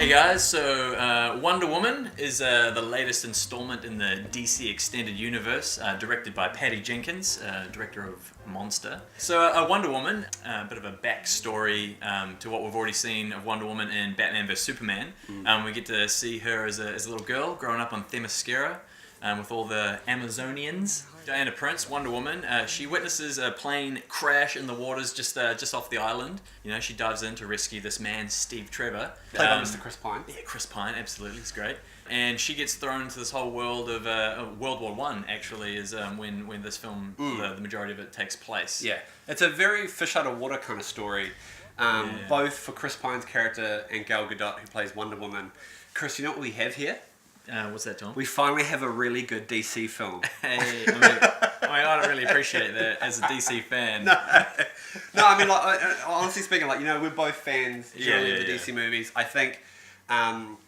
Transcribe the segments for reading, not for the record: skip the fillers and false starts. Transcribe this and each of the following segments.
Hey guys, so Wonder Woman is the latest installment in the DC Extended Universe, directed by Patty Jenkins, director of Monster. So Wonder Woman, a bit of a backstory to what we've already seen of Wonder Woman in Batman vs Superman. We get to see her as a little girl growing up on Themyscira with all the Amazonians. Diana Prince, Wonder Woman, she witnesses a plane crash in the waters just off the island. You know, she dives in to rescue this man, Steve Trevor. Played by Mr. Chris Pine. Yeah, Chris Pine, absolutely, it's great. And she gets thrown into this whole world of World War One. Actually, is when this film, the majority of it takes place. Yeah, it's a very fish out of water kind of story, both for Chris Pine's character and Gal Gadot, who plays Wonder Woman. Chris, you know what we have here? What's that, Tom? We finally have a really good DC film. Hey, I don't really appreciate that as a DC fan. No, I mean, like, honestly speaking, like, you know, we're both fans of the DC movies. I think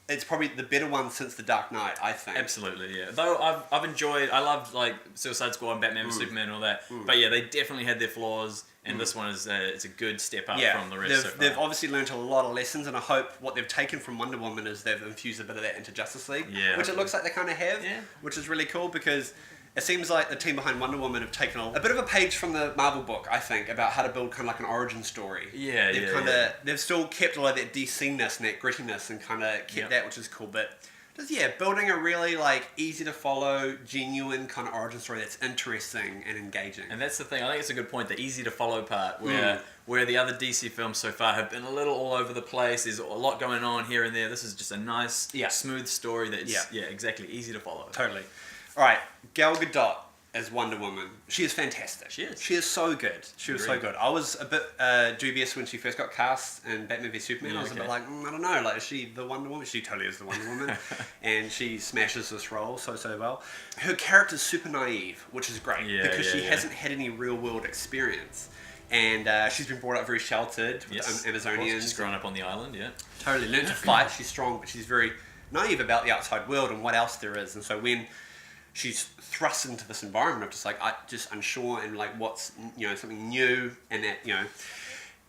it's probably the better one since The Dark Knight, I think. Absolutely, yeah. Though I loved like Suicide Squad and Batman vs Superman and all that. But yeah, they definitely had their flaws. And this one is it's a good step up from the rest. They've obviously learned a lot of lessons, and I hope what they've taken from Wonder Woman is they've infused a bit of that into Justice League, which it looks like they kind of have, which is really cool because it seems like the team behind Wonder Woman have taken a bit of a page from the Marvel book, I think, about how to build kind of like an origin story. They've still kept a lot of that DC-ness and that grittiness and kind of kept that, which is cool, but just, building a really, like, easy to follow, genuine kind of origin story that's interesting and engaging. And that's the thing, I think it's a good point, the easy to follow part, where the other DC films so far have been a little all over the place, there's a lot going on here and there. This is just a nice, smooth story that's, exactly, easy to follow. Totally. Alright, Gal Gadot as Wonder Woman. She is fantastic. She is. She is so good. She was so good. I was a bit dubious when she first got cast in Batman v Superman. I was a bit like, I don't know, like, is she the Wonder Woman? She totally is the Wonder Woman. And she smashes this role so well. Her character's super naive, which is great, because she hasn't had any real world experience. And she's been brought up very sheltered with Amazonians. She's grown up on the island, Totally. Learned to fight. She's strong, but she's very naive about the outside world and what else there is. And so when she's thrust into this environment of just like just unsure and like what's something new and that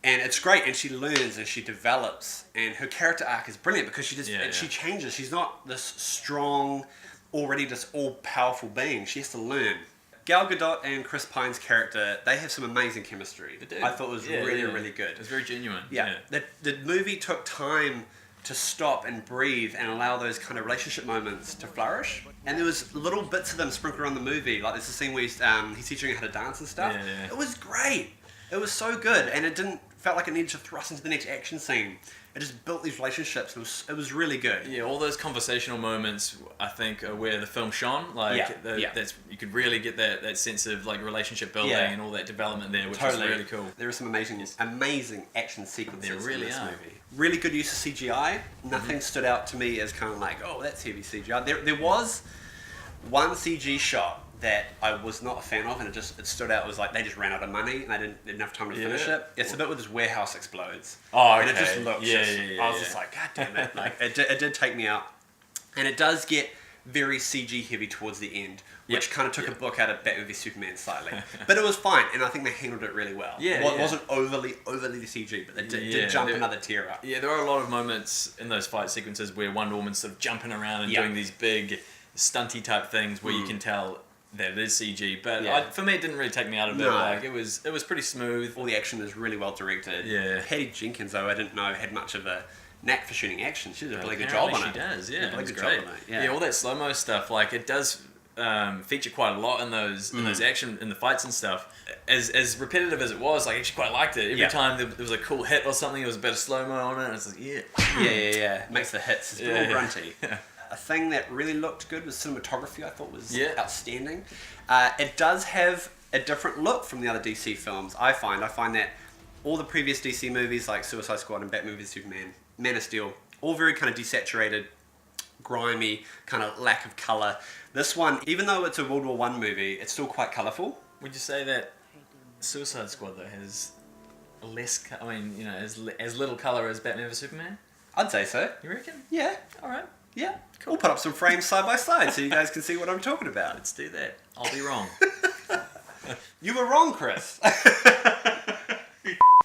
and it's great, and she learns and she develops, and her character arc is brilliant because she just she changes. She's not this strong, already just all powerful being. She has to learn. Gal Gadot and Chris Pine's character, they have some amazing chemistry. They do. I thought it was really good. It was very genuine. The movie took time to stop and breathe and allow those kind of relationship moments to flourish. And there was little bits of them sprinkled around the movie. Like there's a scene where he's teaching her how to dance and stuff. It was great. It was so good. And it felt like it needed to thrust into the next action scene. It just built these relationships. It was really good. Yeah, all those conversational moments, I think, are where the film shone. Like, that's you could really get that sense of like relationship building and all that development there, which is really cool. There are some amazing action sequences there really in this are. movie. Really good use of CGI. Nothing stood out to me as kind of like, oh, that's heavy CGI. There was one CG shot that I was not a fan of, and it stood out. It was like they just ran out of money and they didn't have enough time to finish it. It's the bit where this warehouse explodes. Oh, okay. And it just looks I was just like, God damn it. Like, it did take me out. And it does get very CG heavy towards the end, which kind of took a book out of Batman v Superman slightly. But it was fine, and I think they handled it really well. It wasn't overly CG, but they did jump another tier up. Yeah, there are a lot of moments in those fight sequences where Wonder Woman's sort of jumping around and doing these big stunty type things where you can tell that it is CG, but for me it didn't really take me out of it. Like it was pretty smooth. All the action is really well directed. Patty Jenkins, though, I didn't know had much of a knack for shooting action. She did a really good job on it. She does, It was great. great. Yeah, all that slow mo stuff, like it does feature quite a lot in those action in the fights and stuff. As repetitive as it was, like I actually quite liked it. Every time there was a cool hit or something, there was a bit of slow mo on it. And it's like It makes the hits. It's a bit more grunty. A thing that really looked good was cinematography. I thought was outstanding. It does have a different look from the other DC films. I find that all the previous DC movies like Suicide Squad and Batman v Superman, Man of Steel, all very kind of desaturated, grimy, kind of lack of color. This one, even though it's a World War One movie, it's still quite colorful. Would you say that Suicide Squad though has less? As little color as Batman v Superman? I'd say so. You reckon? Yeah. All right. Yeah, cool. We'll put up some frames side by side so you guys can see what I'm talking about. Let's do that. I'll be wrong. You were wrong, Chris.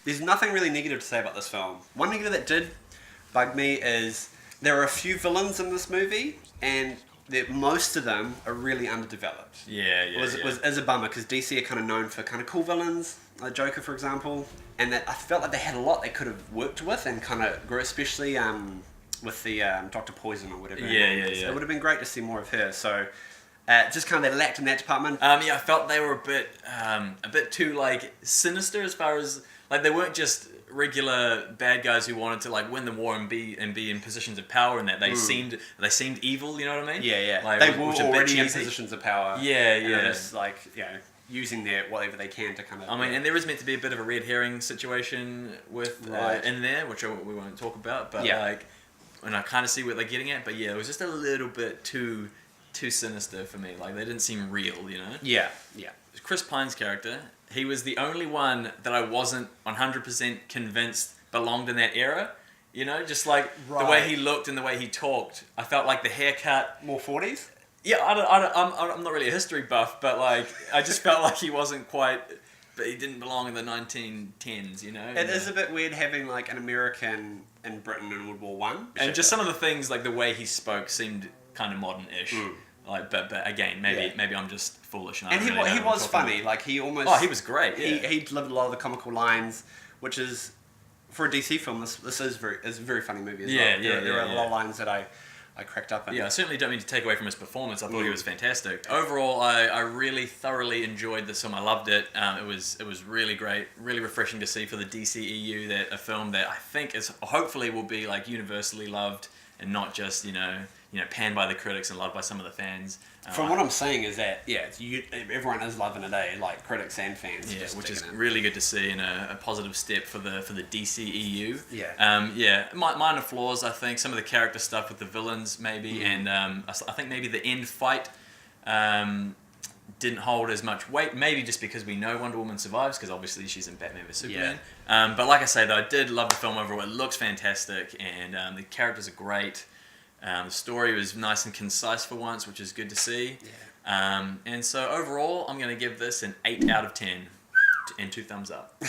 There's nothing really negative to say about this film. One negative that did bug me is there are a few villains in this movie, and most of them are really underdeveloped. Yeah. Is a bummer because DC are kind of known for kind of cool villains, like Joker, for example, and that I felt like they had a lot they could have worked with and kind of grew, especially with the Dr. Poison or whatever. Yeah. So it would have been great to see more of her. So just kind of they lacked in that department. I felt they were a bit too like sinister as far as like they weren't just regular bad guys who wanted to like win the war and be in positions of power, and that they seemed evil. You know what I mean? Yeah. Like, they were which a bit already in cheesy. positions of power. Yeah. Just like using their whatever they can to kind of. I mean, and there is meant to be a bit of a red herring situation with in there, which we won't talk about. But like, and I kind of see what they're getting at. But yeah, it was just a little bit too sinister for me. Like they didn't seem real, you know? Yeah. Chris Pine's character, he was the only one that I wasn't 100% convinced belonged in that era. You know, just like the way he looked and the way he talked. I felt like the haircut. More 40s? Yeah, I'm not really a history buff, but like I just felt like he wasn't quite. But he didn't belong in the 1910s, you know? It is a bit weird having like an American in Britain in World War One. And just some of the things, like the way he spoke seemed kind of modern-ish. Like, but again, maybe I'm just foolish. And he was funny. Like he almost. Oh, he was great. Yeah. He delivered a lot of the comical lines, which is for a DC film. This is a very funny movie as well. There are a lot of lines that I cracked up in. Yeah, I certainly don't mean to take away from his performance. I thought he was fantastic. Overall, I really thoroughly enjoyed this film. I loved it. It was really great, really refreshing to see for the DCEU that a film that I think is hopefully will be like universally loved and not just panned by the critics and loved by some of the fans. From what I'm saying is that everyone is loving it, like critics and fans. Yeah, which is really good to see and a positive step for the DCEU. Yeah. Minor flaws, I think. Some of the character stuff with the villains, maybe, and I think maybe the end fight didn't hold as much weight. Maybe just because we know Wonder Woman survives, because obviously she's in Batman vs Superman. But like I say, though, I did love the film overall. It looks fantastic, and the characters are great. The story was nice and concise for once, which is good to see. Yeah. And so overall, I'm going to give this an 8 out of 10 and 2 thumbs up.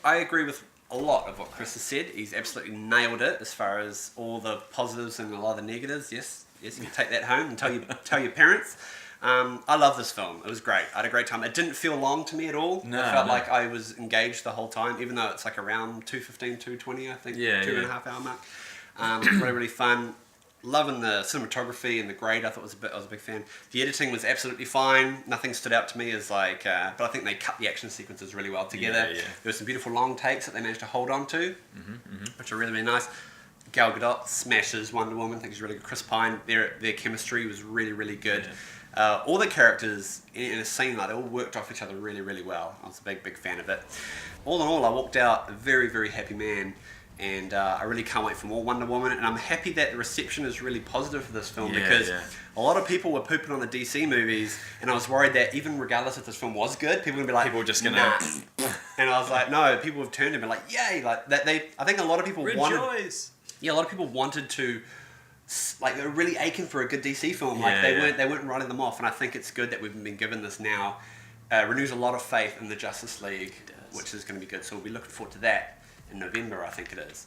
I agree with a lot of what Chris has said. He's absolutely nailed it as far as all the positives and a lot of the negatives. Yes, you can take that home and tell your parents. I love this film. It was great. I had a great time. It didn't feel long to me at all. I felt like I was engaged the whole time, even though it's like around 2:15, 2:20, I think. 2.5 hour mark. Really fun. Loving the cinematography and the grade. I was a big fan. The editing was absolutely fine. Nothing stood out to me as like, but I think they cut the action sequences really well together. There were some beautiful long takes that they managed to hold on to, which are really, really nice. Gal Gadot smashes Wonder Woman. I think she's really good. Chris Pine, their chemistry was really, really good. All the characters in a scene, like they all worked off each other really, really well. I was a big fan of it. All in all, I walked out a very, very happy man. And I really can't wait for more Wonder Woman. And I'm happy that the reception is really positive for this film because a lot of people were pooping on the DC movies, and I was worried that even regardless if this film was good, people would be like, people were just gonna. Nah. And I was like, no, people have turned and been like, yay! Like that. I think a lot of people Rejoice. A lot of people wanted to. Like they were really aching for a good DC film. Like they weren't writing them off, and I think it's good that we've been given this now. Renews a lot of faith in the Justice League, which is going to be good. So we'll be looking forward to that. In November, I think it is.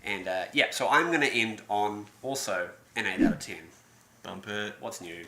And so I'm going to end on also an 8 out of 10. Bump it. What's new?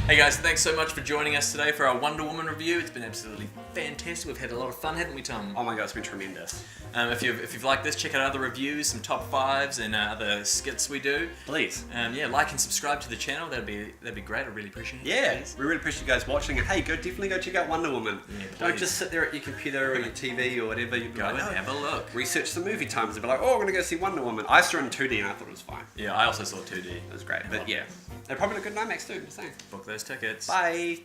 Hey guys, thanks so much for joining us today for our Wonder Woman review. It's been absolutely fantastic. We've had a lot of fun, haven't we, Tom? Oh my god, it's been tremendous. If you've liked this, check out other reviews, some top 5s, and other skits we do. Please. Like and subscribe to the channel. That'd be great. I really appreciate it. Yeah, we really appreciate you guys watching. And hey, definitely go check out Wonder Woman. Yeah, don't just sit there at your computer or your TV or whatever. You go and have a look. Research the movie times and be like, oh, we're gonna go see Wonder Woman. I saw it in 2D and I thought it was fine. Yeah, I also saw 2D. It was great. But yeah, they're probably look good in IMAX too. I'm saying. Book those tickets. Bye.